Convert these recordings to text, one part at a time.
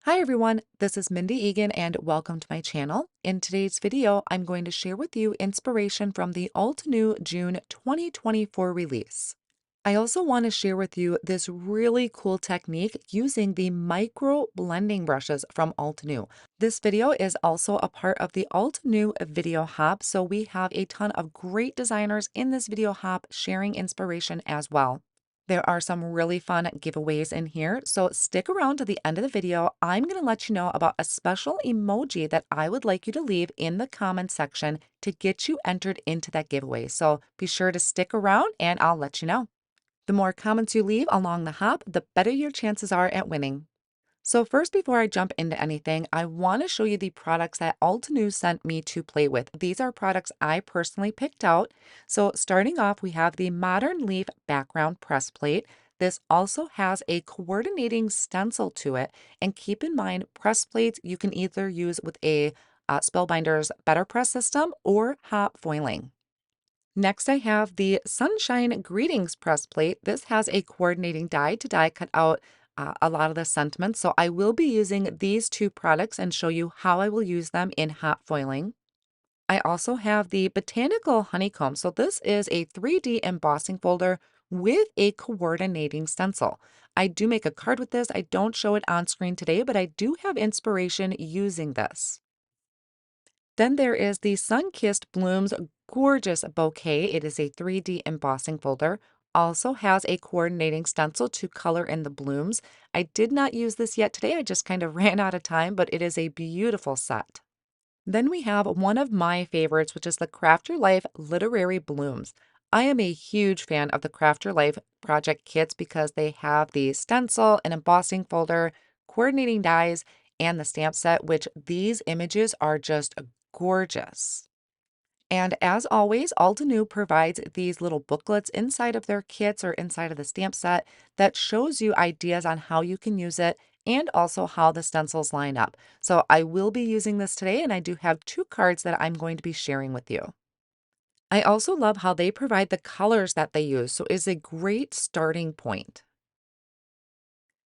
Hi everyone, this is Mindy Eggen and welcome to my channel. In today's video, I'm going to share with you inspiration from the Altenew June 2024 release. I also want to share with you this really cool technique using the micro blending brushes from Altenew. This video is also a part of the Altenew video hub, so we have a ton of great designers in this video hub sharing inspiration as well. There are some really fun giveaways in here, so stick around to the end of the video. I'm going to let you know about a special emoji that I would like you to leave in the comment section to get you entered into that giveaway. So be sure to stick around and I'll let you know. The more comments you leave along the hop, the better your chances are at winning. So first, before I jump into anything, I want to show you the products that Altenew sent me to play with. These are products I personally picked out. So starting off, we have the Modern Leaf Background Press Plate. This also has a coordinating stencil to it. And keep in mind, press plates you can either use with a Spellbinder's Better Press system or hot foiling. Next, I have the Sunshine Greetings press plate. This has a coordinating die to die cut out a lot of the sentiments. So I will be using these two products and show you how I will use them in hot foiling. I also have the Botanical Honeycomb. So this is a 3D embossing folder with a coordinating stencil. I do make a card with this. I don't show it on screen today, but I do have inspiration using this. Then there is the Sun-Kissed Blooms gorgeous bouquet. It is a 3D embossing folder. Also has a coordinating stencil to color in the blooms. I did not use this yet today. I just kind of ran out of time, but it is a beautiful set. Then we have one of my favorites, which is the Craft Your Life Literary Blooms. I am a huge fan of the Craft Your Life project kits because they have the stencil, an embossing folder, coordinating dies, and the stamp set, which these images are just gorgeous. And as always, Altenew provides these little booklets inside of their kits or inside of the stamp set that shows you ideas on how you can use it and also how the stencils line up. So I will be using this today, and I do have two cards that I'm going to be sharing with you. I also love how they provide the colors that they use, so it's a great starting point.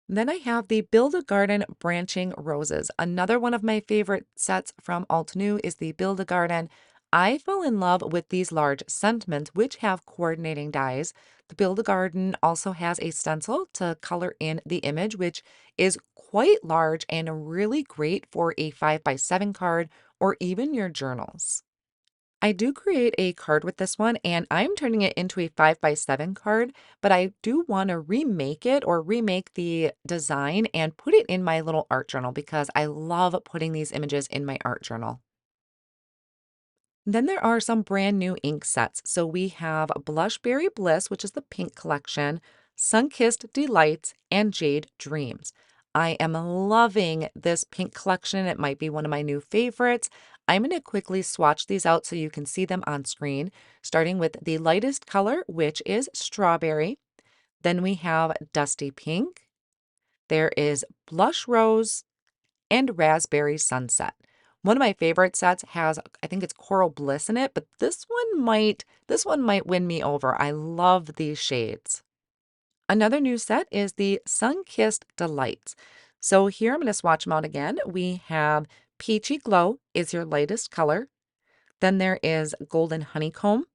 Then I have the Build a Garden Branching Roses. Another one of my favorite sets from Altenew is the Build a Garden. I fell in love with these large sentiments, which have coordinating dies. The Build a Garden also has a stencil to color in the image, which is quite large and really great for a 5x7 card or even your journals. I do create a card with this one, and I'm turning it into a 5x7 card, but I do want to remake it or remake the design and put it in my little art journal because I love putting these images in my art journal. Then there are some brand new ink sets. So we have Blushberry Bliss, which is the pink collection, Sunkissed Delights, and Jade Dreams. I am loving this pink collection. It might be one of my new favorites. I'm going to quickly swatch these out so you can see them on screen, starting with the lightest color, which is strawberry. Then we have Dusty Pink. There is Blush Rose and Raspberry Sunset. One of my favorite sets has, I think it's Coral Bliss in it, but this one might win me over. I love these shades. Another new set is the Sun-Kissed Delights. So here I'm going to swatch them out again. We have Peachy Glow is your lightest color. Then there is Golden Honeycomb.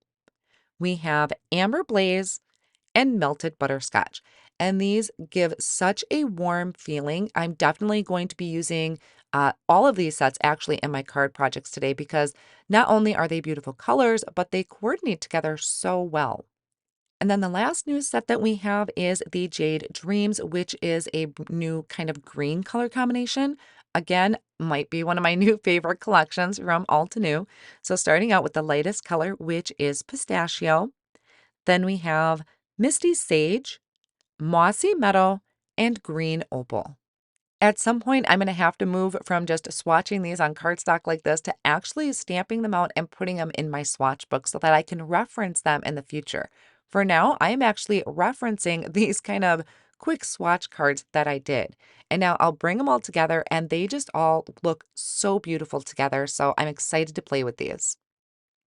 We have Amber Blaze and Melted Butterscotch. And these give such a warm feeling. I'm definitely going to be using all of these sets actually in my card projects today because not only are they beautiful colors, but they coordinate together so well. And then the last new set that we have is the Jade Dreams, which is a new kind of green color combination. Again, might be one of my new favorite collections from Altenew. So starting out with the lightest color, which is pistachio. Then we have Misty Sage, Mossy Meadow, and Green Opal. At some point, I'm going to have to move from just swatching these on cardstock like this to actually stamping them out and putting them in my swatch book so that I can reference them in the future. For now, I am actually referencing these kind of quick swatch cards that I did. And now I'll bring them all together and they just all look so beautiful together. So I'm excited to play with these.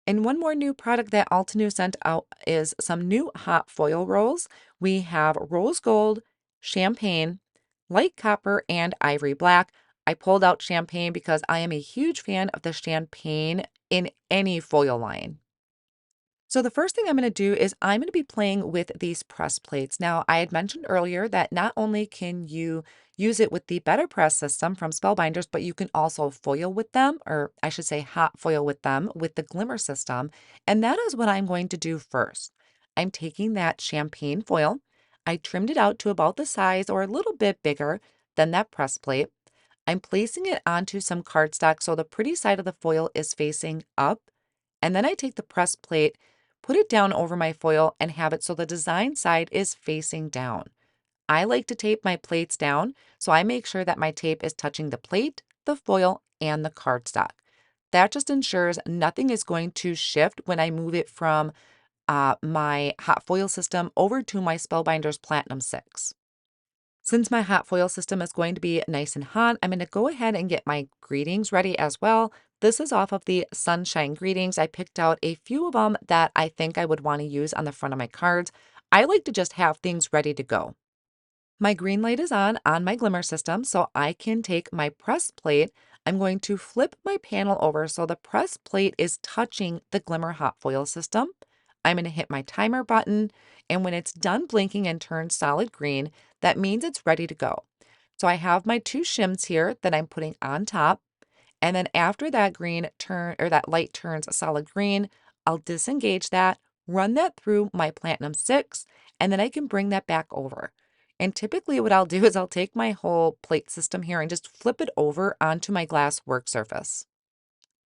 And one more new product that Altenew sent out is some new hot foil rolls. We have rose gold, champagne, light copper, and ivory black. I pulled out champagne because I am a huge fan of the champagne in any foil line. So the first thing I'm going to do is I'm going to be playing with these press plates. Now, I had mentioned earlier that not only can you use it with the Better Press system from Spellbinders, but you can also foil with them, or I should say hot foil with them with the Glimmer system. And that is what I'm going to do first. I'm taking that champagne foil. I trimmed it out to about the size or a little bit bigger than that press plate. I'm placing it onto some cardstock so the pretty side of the foil is facing up. And then I take the press plate, put it down over my foil, and have it so the design side is facing down. I like to tape my plates down, so I make sure that my tape is touching the plate, the foil, and the cardstock. That just ensures nothing is going to shift when I move it from my hot foil system over to my Spellbinders Platinum 6. Since my hot foil system is going to be nice and hot, I'm going to go ahead and get my greetings ready as well. This is off of the Sunshine Greetings. I picked out a few of them that I think I would want to use on the front of my cards. I like to just have things ready to go. My green light is on my Glimmer system, so I can take my press plate. I'm going to flip my panel over so the press plate is touching the Glimmer hot foil system. I'm going to hit my timer button, and when it's done blinking and turned solid green, that means it's ready to go. So I have my two shims here that I'm putting on top, and then after that light turns a solid green, I'll disengage that, run that through my Platinum 6, and then I can bring that back over. And typically what I'll do is I'll take my whole plate system here and just flip it over onto my glass work surface.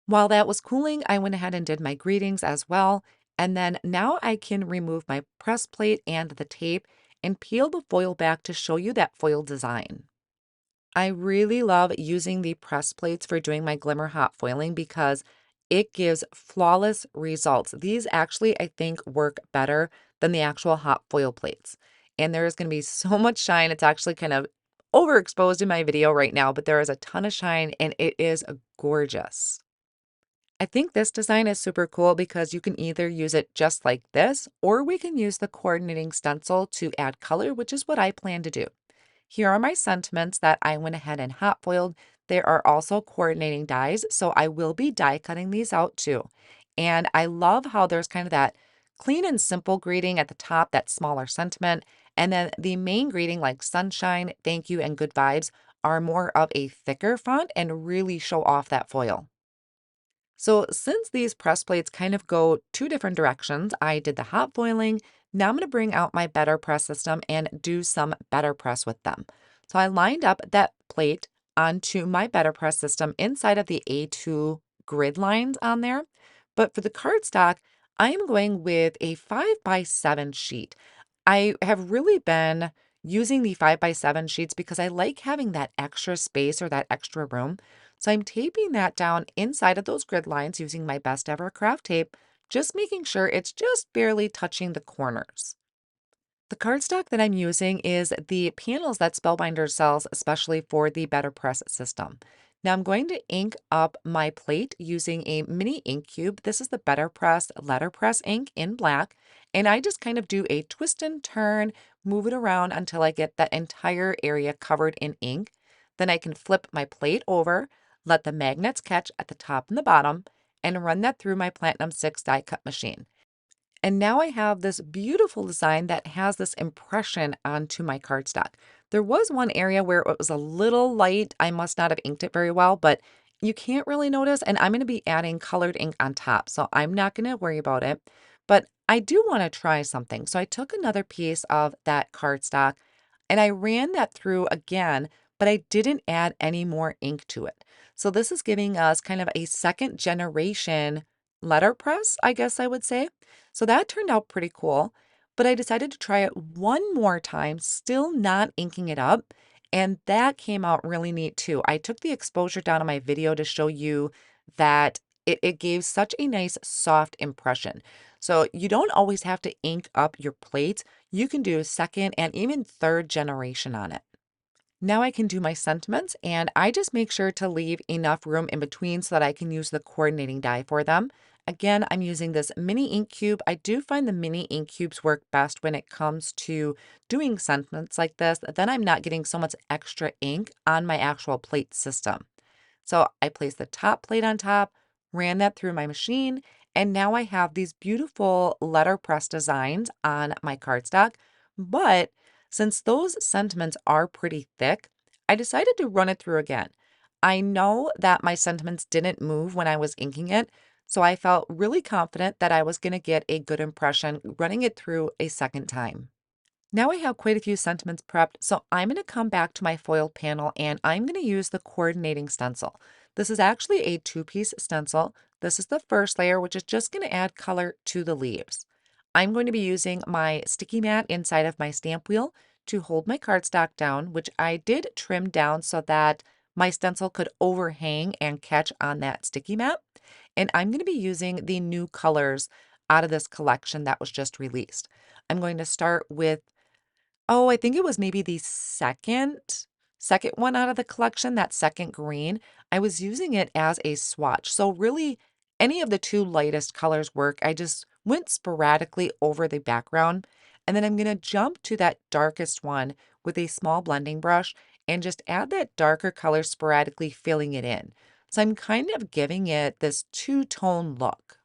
While that was cooling, I went ahead and did my greetings as well. And then now I can remove my press plate and the tape and peel the foil back to show you that foil design. I really love using the press plates for doing my Glimmer hot foiling because it gives flawless results. These actually, I think, work better than the actual hot foil plates. And there is going to be so much shine. It's actually kind of overexposed in my video right now, but there is a ton of shine and it is gorgeous. I think this design is super cool because you can either use it just like this, or we can use the coordinating stencil to add color, which is what I plan to do. Here are my sentiments that I went ahead and hot foiled. There are also coordinating dies, so I will be die cutting these out too. And I love how there's kind of that clean and simple greeting at the top, that smaller sentiment, and then the main greeting like sunshine, thank you, and good vibes are more of a thicker font and really show off that foil. So since these press plates kind of go two different directions, I did the hot foiling. Now I'm going to bring out my Better Press system and do some Better Press with them. So I lined up that plate onto my Better Press system inside of the A2 grid lines on there. But for the cardstock, I am going with a 5x7 sheet. I have really been using the 5x7 sheets because I like having that extra space or that extra room. So I'm taping that down inside of those grid lines using my best ever craft tape, just making sure it's just barely touching the corners. The cardstock that I'm using is the panels that Spellbinder sells, especially for the Better Press system. Now I'm going to ink up my plate using a mini ink cube. This is the Better Press Letterpress ink in black. And I just kind of do a twist and turn, move it around until I get that entire area covered in ink. Then I can flip my plate over, let the magnets catch at the top and the bottom, and run that through my Platinum 6 die cut machine. And now I have this beautiful design that has this impression onto my cardstock. There was one area where it was a little light. I must not have inked it very well, but you can't really notice. And I'm going to be adding colored ink on top, so I'm not going to worry about it. But I do want to try something. So I took another piece of that cardstock and I ran that through again, but I didn't add any more ink to it. So this is giving us kind of a second generation letterpress, I guess I would say. So that turned out pretty cool, but I decided to try it one more time, still not inking it up, and that came out really neat too. I took the exposure down on my video to show you that it gave such a nice soft impression. So you don't always have to ink up your plates. You can do second and even third generation on it. Now I can do my sentiments, and I just make sure to leave enough room in between so that I can use the coordinating die for them. Again, I'm using this mini ink cube. I do find the mini ink cubes work best when it comes to doing sentiments like this. Then I'm not getting so much extra ink on my actual plate system. So I placed the top plate on top, ran that through my machine, and now I have these beautiful letterpress designs on my cardstock. But since those sentiments are pretty thick, I decided to run it through again. I know that my sentiments didn't move when I was inking it, so I felt really confident that I was going to get a good impression running it through a second time. Now I have quite a few sentiments prepped, so I'm going to come back to my foiled panel and I'm going to use the coordinating stencil. This is actually a two-piece stencil. This is the first layer, which is just going to add color to the leaves. I'm going to be using my sticky mat inside of my stamp wheel to hold my cardstock down, which I did trim down so that my stencil could overhang and catch on that sticky mat. And I'm going to be using the new colors out of this collection that was just released. I'm going to start with I think it was maybe the second one out of the collection, that second green. I was using it as a swatch. So really, any of the two lightest colors work. I just went sporadically over the background, and then I'm gonna jump to that darkest one with a small blending brush and just add that darker color sporadically, filling it in. So I'm kind of giving it this two-tone look.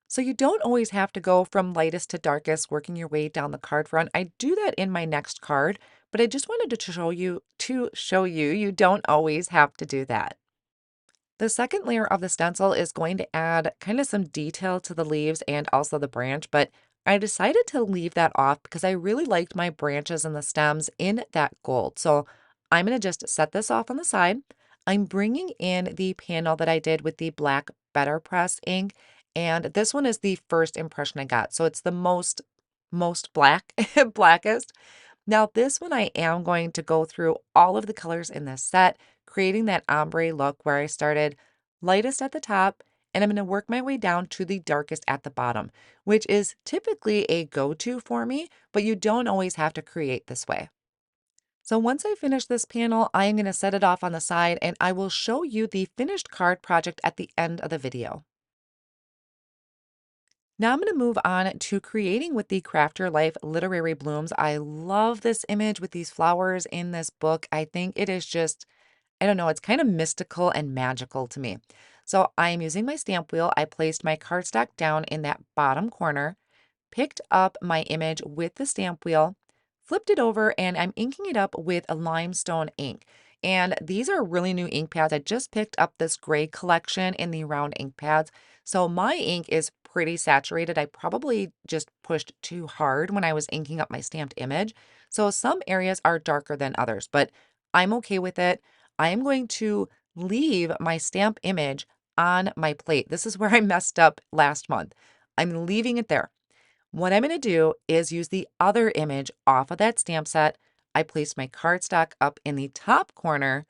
So you don't always have to go from lightest to darkest, working your way down the card front. I do that in my next card, but I just wanted to show you you don't always have to do that. The second layer of the stencil is going to add kind of some detail to the leaves and also the branch, but I decided to leave that off because I really liked my branches and the stems in that gold. So I'm going to just set this off on the side. I'm bringing in the panel that I did with the black Letterpress ink, and this one is the first impression I got. So it's the most black, blackest. Now, this one I am going to go through all of the colors in this set, creating that ombre look where I started lightest at the top, and I'm going to work my way down to the darkest at the bottom, which is typically a go-to for me, but you don't always have to create this way. So once I finish this panel, I am going to set it off on the side and I will show you the finished card project at the end of the video. Now I'm going to move on to creating with the Craft Your Life Literary Blooms. I love this image with these flowers in this book. I think it is just, I don't know, it's kind of mystical and magical to me. So I am using my stamp wheel. I placed my cardstock down in that bottom corner, picked up my image with the stamp wheel, flipped it over, and I'm inking it up with a limestone ink. And these are really new ink pads. I just picked up this gray collection in the round ink pads. So my ink is pretty saturated. I probably just pushed too hard when I was inking up my stamped image. So some areas are darker than others, but I'm okay with it. I am going to leave my stamp image on my plate. This is where I messed up last month. I'm leaving it there. What I'm going to do is use the other image off of that stamp set. I placed my cardstock up in the top corner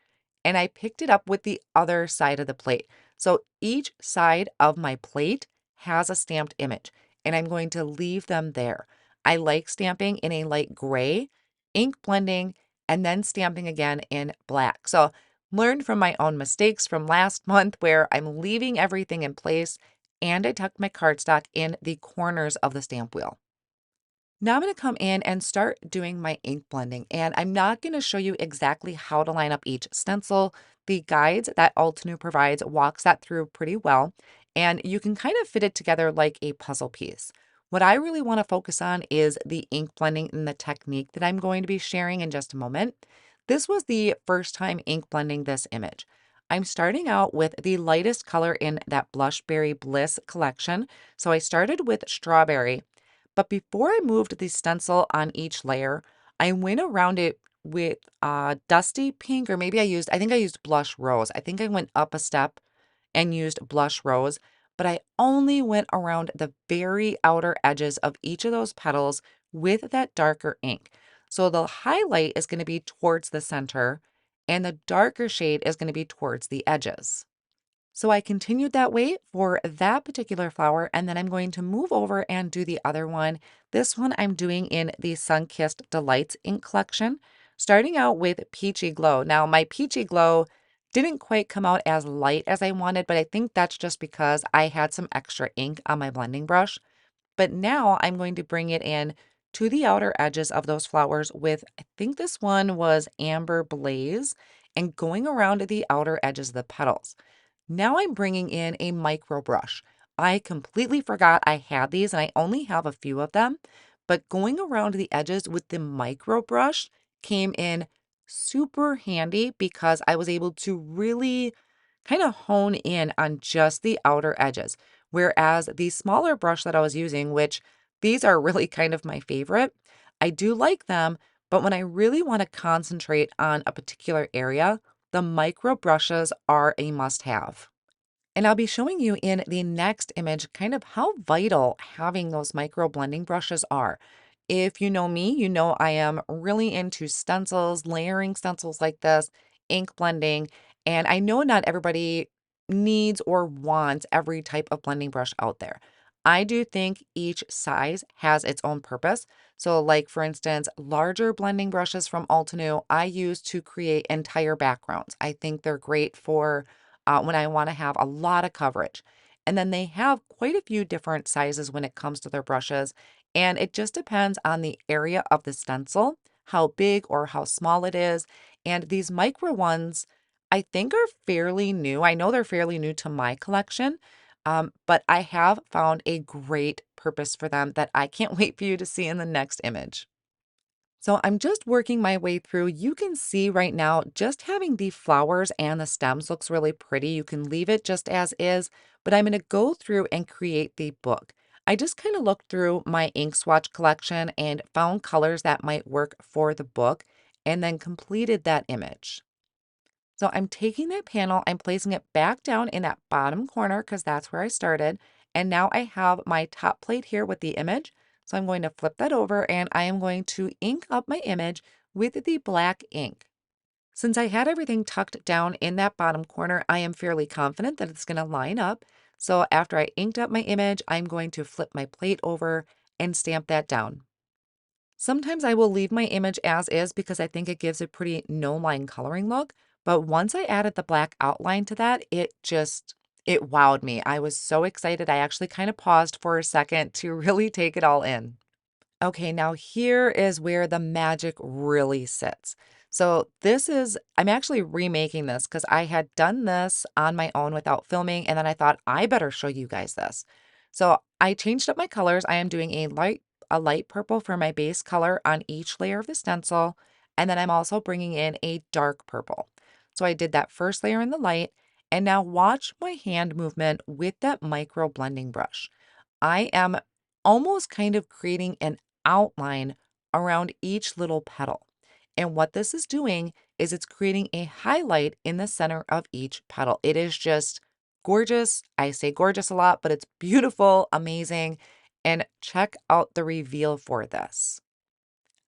and I picked it up with the other side of the plate. So each side of my plate has a stamped image and I'm going to leave them there. I like stamping in a light gray, ink blending, and then stamping again in black. So learned from my own mistakes from last month where I'm leaving everything in place and I tucked my cardstock in the corners of the stamp wheel. Now I'm going to come in and start doing my ink blending, and I'm not going to show you exactly how to line up each stencil. The guides that Altenew provides walks that through pretty well, and you can kind of fit it together like a puzzle piece. What I really want to focus on is the ink blending and the technique that I'm going to be sharing in just a moment. This was the first time ink blending this image. I'm starting out with the lightest color in that Blushberry Bliss collection. So I started with strawberry, but before I moved the stencil on each layer, I went around it with dusty pink, or maybe I think I used blush rose. I think I went up a step and used blush rose, but I only went around the very outer edges of each of those petals with that darker ink. So the highlight is going to be towards the center and the darker shade is going to be towards the edges. So I continued that way for that particular flower, and then I'm going to move over and do the other one. This one I'm doing in the Sun-Kissed Delights ink collection, starting out with Peachy Glow. Now my Peachy Glow didn't quite come out as light as I wanted, but I think that's just because I had some extra ink on my blending brush. But now I'm going to bring it in to the outer edges of those flowers with, I think this one was Amber Blaze, and going around the outer edges of the petals. Now I'm bringing in a micro brush. I completely forgot I had these and I only have a few of them, but going around the edges with the micro brush came in super handy because I was able to really kind of hone in on just the outer edges. Whereas the smaller brush that I was using, which these are really kind of my favorite, I do like them, but when I really want to concentrate on a particular area, the micro brushes are a must have. And I'll be showing you in the next image kind of how vital having those micro blending brushes are. If you know me, you know I am really into stencils, layering stencils like this, ink blending, and I know not everybody needs or wants every type of blending brush out there. I do think each size has its own purpose. So like for instance, larger blending brushes from Altenew, I use to create entire backgrounds. I think they're great for when I want to have a lot of coverage. And then they have quite a few different sizes when it comes to their brushes. And it just depends on the area of the stencil, how big or how small it is. And these micro ones, I think are fairly new. I know they're fairly new to my collection, but I have found a great purpose for them that I can't wait for you to see in the next image. So I'm just working my way through. You can see right now, just having the flowers and the stems looks really pretty. You can leave it just as is, but I'm going to go through and create the book. I just kind of looked through my ink swatch collection and found colors that might work for the book and then completed that image. So I'm taking that panel, I'm placing it back down in that bottom corner because that's where I started. And now I have my top plate here with the image. So I'm going to flip that over and I am going to ink up my image with the black ink. Since I had everything tucked down in that bottom corner, I am fairly confident that it's going to line up. So after I inked up my image, I'm going to flip my plate over and stamp that down. Sometimes I will leave my image as is because I think it gives a pretty no-line coloring look, but once I added the black outline to that, it wowed me. I was so excited. I actually kind of paused for a second to really take it all in. Okay, now here is where the magic really sits. So I'm actually remaking this because I had done this on my own without filming, and then I thought I better show you guys this. So I changed up my colors. I am doing a light purple for my base color on each layer of the stencil, and then I'm also bringing in a dark purple. So I did that first layer in the light, and now watch my hand movement with that micro blending brush. I am almost kind of creating an outline around each little petal. And what this is doing is it's creating a highlight in the center of each petal. It is just gorgeous. I say gorgeous a lot, but it's beautiful, amazing. And check out the reveal for this.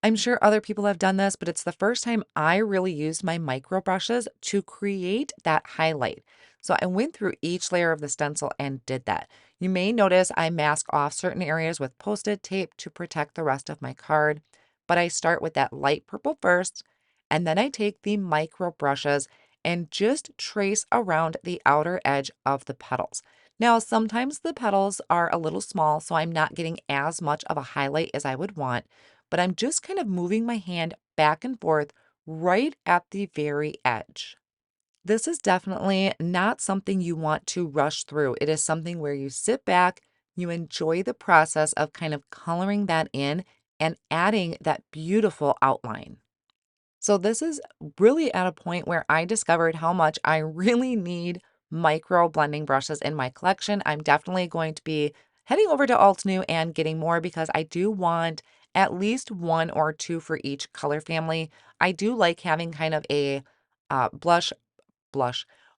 I'm sure other people have done this, but it's the first time I really used my micro brushes to create that highlight. So I went through each layer of the stencil and did that. You may notice I mask off certain areas with Post-it tape to protect the rest of my card, but I start with that light purple first, and then I take the micro brushes and just trace around the outer edge of the petals. Now, sometimes the petals are a little small, so I'm not getting as much of a highlight as I would want, but I'm just kind of moving my hand back and forth right at the very edge. This is definitely not something you want to rush through. It is something where you sit back, you enjoy the process of kind of coloring that in and adding that beautiful outline. So this is really at a point where I discovered how much I really need micro blending brushes in my collection. I'm definitely going to be heading over to Altenew and getting more because I do want at least one or two for each color family. I do like having kind of a blush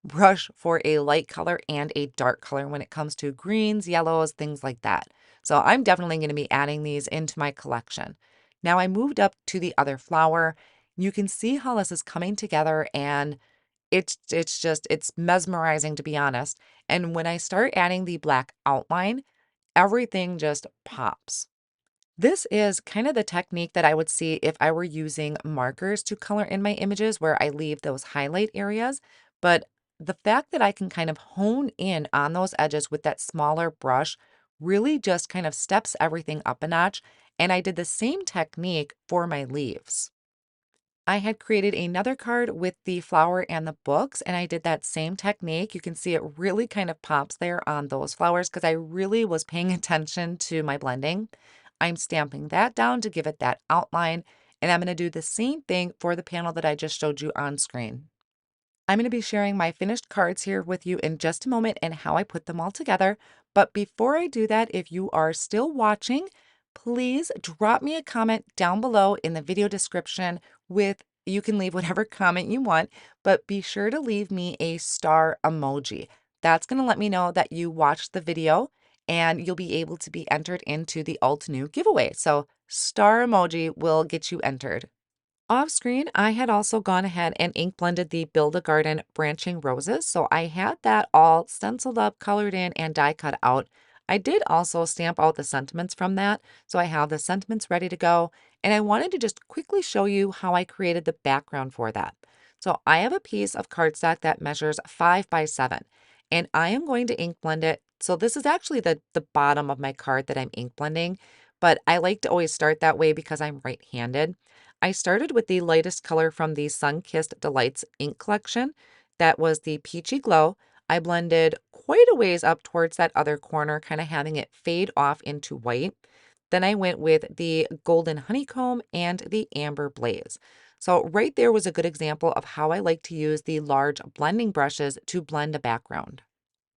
brush for a light color and a dark color when it comes to greens, yellows, things like that. So I'm definitely going to be adding these into my collection. Now I moved up to the other flower. You can see how this is coming together and it's mesmerizing to be honest. And when I start adding the black outline, everything just pops. This is kind of the technique that I would see if I were using markers to color in my images where I leave those highlight areas. but the fact that I can kind of hone in on those edges with that smaller brush really just kind of steps everything up a notch. And I did the same technique for my leaves. I had created another card with the flower and the books, and I did that same technique. You can see it really kind of pops there on those flowers because I really was paying attention to my blending. I'm stamping that down to give it that outline, and I'm going to do the same thing for the panel that I just showed you on screen. I'm going to be sharing my finished cards here with you in just a moment and how I put them all together. But before I do that, if you are still watching, please drop me a comment down below in the video description with you can leave whatever comment you want, but be sure to leave me a star emoji. That's going to let me know that you watched the video and you'll be able to be entered into the Altenew giveaway. So star emoji will get you entered. Off screen, I had also gone ahead and ink blended the Build a Garden branching roses. So I had that all stenciled up, colored in, and die cut out. I did also stamp out the sentiments from that. So I have the sentiments ready to go. And I wanted to just quickly show you how I created the background for that. So I have a piece of cardstock that measures 5 by 7, and I am going to ink blend it. So this is actually the bottom of my card that I'm ink blending, but I like to always start that way because I'm right-handed. I started with the lightest color from the Sun-Kissed Delights ink collection. That was the Peachy Glow. I blended quite a ways up towards that other corner, kind of having it fade off into white. Then I went with the Golden Honeycomb and the Amber Blaze. So right there was a good example of how I like to use the large blending brushes to blend a background.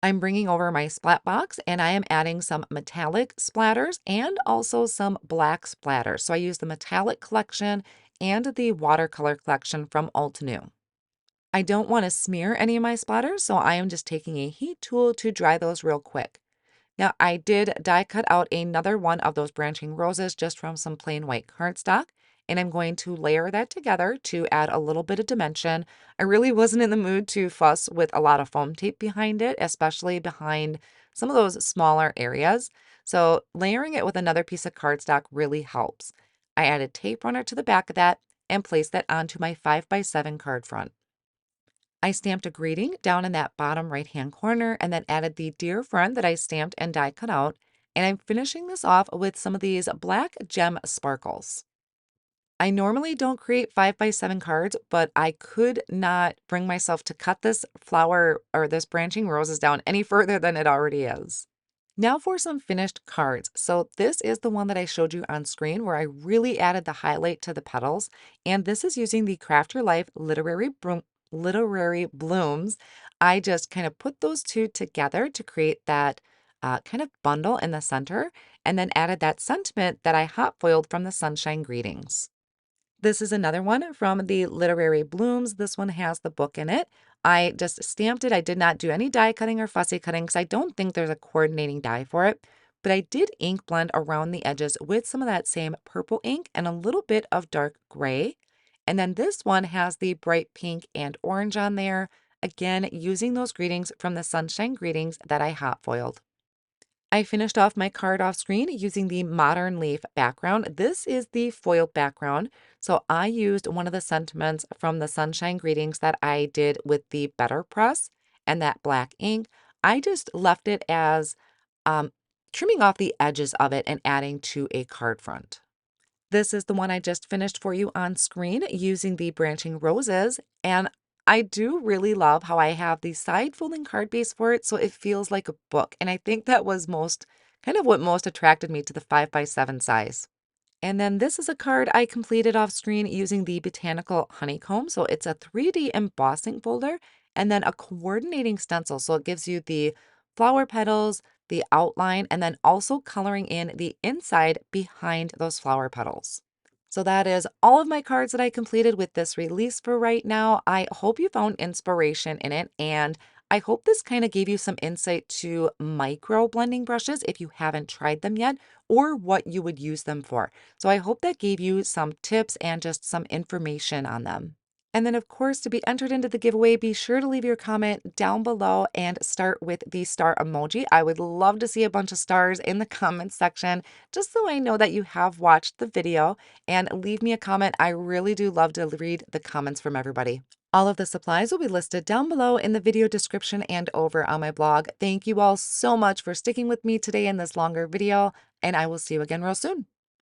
I'm bringing over my splat box and I am adding some metallic splatters and also some black splatters. So I use the metallic collection and the watercolor collection from Altenew. I don't want to smear any of my splatters, so I am just taking a heat tool to dry those real quick. Now, I did die cut out another one of those branching roses just from some plain white cardstock, and I'm going to layer that together to add a little bit of dimension. I really wasn't in the mood to fuss with a lot of foam tape behind it, especially behind some of those smaller areas. So layering it with another piece of cardstock really helps. I added tape runner to the back of that and placed that onto my 5 by 7 card front. I stamped a greeting down in that bottom right-hand corner and then added the dear friend that I stamped and die cut out. And I'm finishing this off with some of these black gem sparkles. I normally don't create 5 by 7 cards, but I could not bring myself to cut this flower or this branching roses down any further than it already is. Now for some finished cards. So this is the one that I showed you on screen where I really added the highlight to the petals. And this is using the Craft Your Life Literary Blooms. I just kind of put those two together to create that kind of bundle in the center and then added that sentiment that I hot foiled from the Sunshine Greetings. This is another one from the Literary Blooms. This one has the book in it. I just stamped it. I did not do any die cutting or fussy cutting because I don't think there's a coordinating die for it. But I did ink blend around the edges with some of that same purple ink and a little bit of dark gray. And then this one has the bright pink and orange on there. Again, using those greetings from the Sunshine Greetings that I hot foiled. I finished off my card off screen using the Modern Leaf background. This is the foiled background. So I used one of the sentiments from the Sunshine Greetings that I did with the Better Press and that black ink. I just left it as trimming off the edges of it and adding to a card front. This is the one I just finished for you on screen using the branching roses. And I do really love how I have the side folding card base for it, so it feels like a book. And I think that was kind of what most attracted me to the 5 by 7 size. And then this is a card I completed off screen using the Botanical Honeycomb. So it's a 3D embossing folder and then a coordinating stencil. So it gives you the flower petals, the outline, and then also coloring in the inside behind those flower petals. So that is all of my cards that I completed with this release for right now. I hope you found inspiration in it, and I hope this kind of gave you some insight to micro blending brushes if you haven't tried them yet, or what you would use them for. So I hope that gave you some tips and just some information on them. And then, of course, to be entered into the giveaway, be sure to leave your comment down below and start with the star emoji. I would love to see a bunch of stars in the comments section, just so I know that you have watched the video. And leave me a comment. I really do love to read the comments from everybody. All of the supplies will be listed down below in the video description and over on my blog. Thank you all so much for sticking with me today in this longer video, and I will see you again real soon.